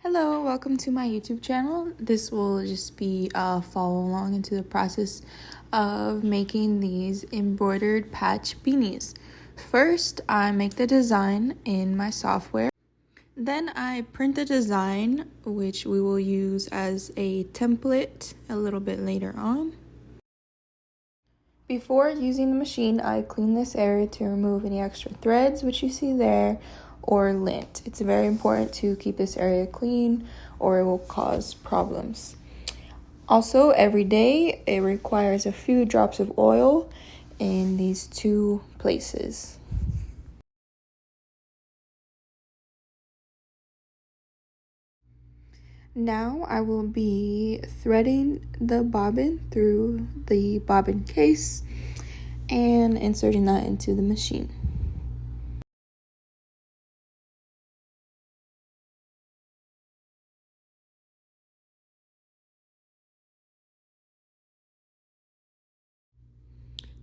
Hello, welcome to my YouTube channel. This will just be a follow along into the process of making these embroidered patch beanies. First, I make the design in my software. Then I print the design, which we will use as a template a little bit later on. Before using the machine, I clean this area to remove any extra threads, which you see there, or lint. It's very important to keep this area clean or it will cause problems. Also, every day it requires a few drops of oil in these two places. Now I will be threading the bobbin through the bobbin case and inserting that into the machine.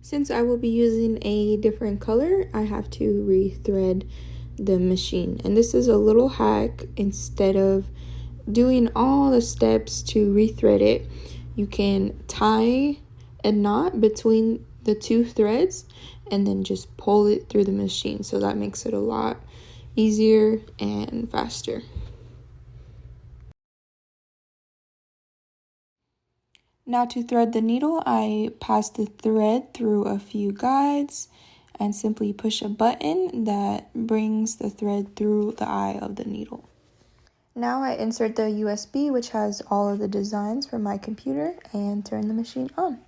Since I will be using a different color, I have to re-thread the machine. And this is a little hack. Instead of doing all the steps to re-thread it, you can tie a knot between the two threads and then just pull it through the machine. So that makes it a lot easier and faster. Now to thread the needle, I pass the thread through a few guides and simply push a button that brings the thread through the eye of the needle. Now I insert the USB, which has all of the designs from my computer, and turn the machine on.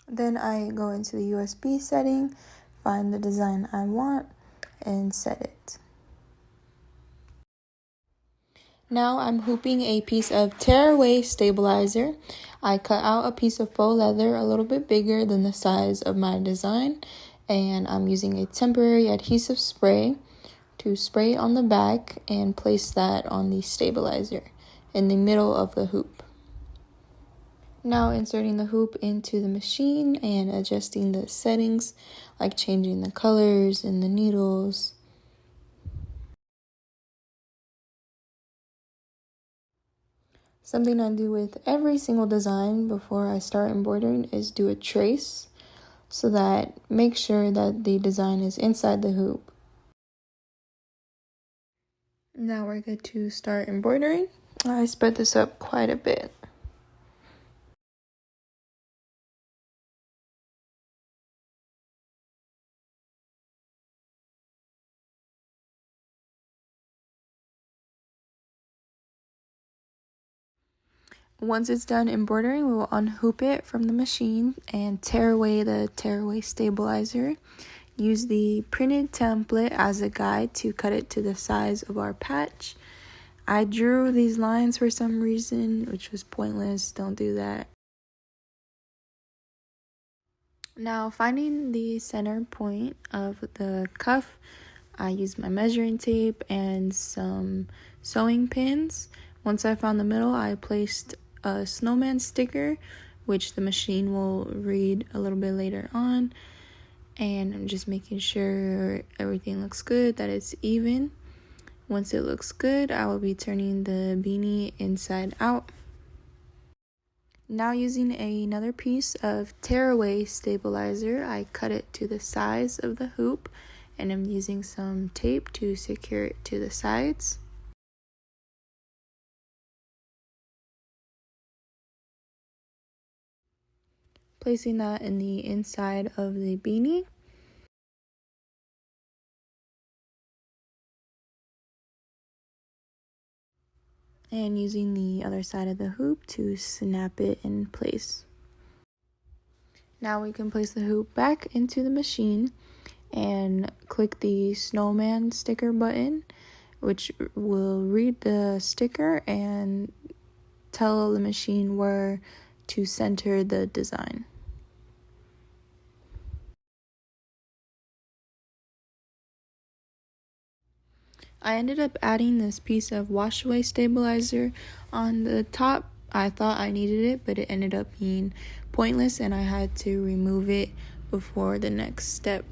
Then I go into the USB setting, find the design I want, and set it. Now I'm hooping a piece of tearaway stabilizer. I cut out a piece of faux leather a little bit bigger than the size of my design, and I'm using a temporary adhesive spray to spray on the back and place that on the stabilizer in the middle of the hoop. Now inserting the hoop into the machine and adjusting the settings, like changing the colors and the needles. Something I do with every single design before I start embroidering is do a trace so that make sure that the design is inside the hoop. Now we're good to start embroidering. I spread this up quite a bit. Once it's done embroidering, we will unhoop it from the machine and tear away the tearaway stabilizer. Use the printed template as a guide to cut it to the size of our patch. I drew these lines for some reason, which was pointless. Don't do that. Now, finding the center point of the cuff, I used my measuring tape and some sewing pins. Once I found the middle, I placed a snowman sticker, which the machine will read a little bit later on. And I'm just making sure everything looks good, that it's even. Once it looks good, I will be turning the beanie inside out. Now using another piece of tearaway stabilizer, I cut it to the size of the hoop and I'm using some tape to secure it to the sides. Placing that in the inside of the beanie. And using the other side of the hoop to snap it in place. Now we can place the hoop back into the machine and click the snowman sticker button, which will read the sticker and tell the machine where to center the design. I ended up adding this piece of washaway stabilizer on the top. I thought I needed it, but it ended up being pointless and I had to remove it before the next step.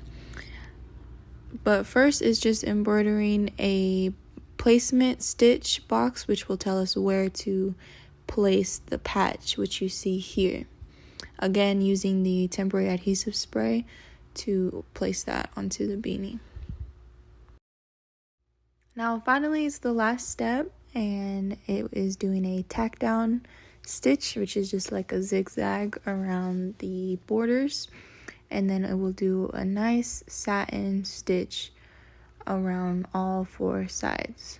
But first is just embroidering a placement stitch box, which will tell us where to place the patch, which you see here. Again, using the temporary adhesive spray to place that onto the beanie. Now finally it's the last step, and it is doing a tack down stitch, which is just like a zigzag around the borders, and then it will do a nice satin stitch around all 4 sides.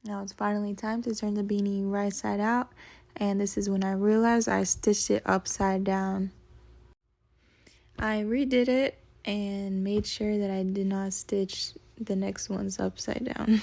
Now it's finally time to turn the beanie right side out, and this is when I realized I stitched it upside down. I redid it and made sure that I did not stitch the next ones upside down.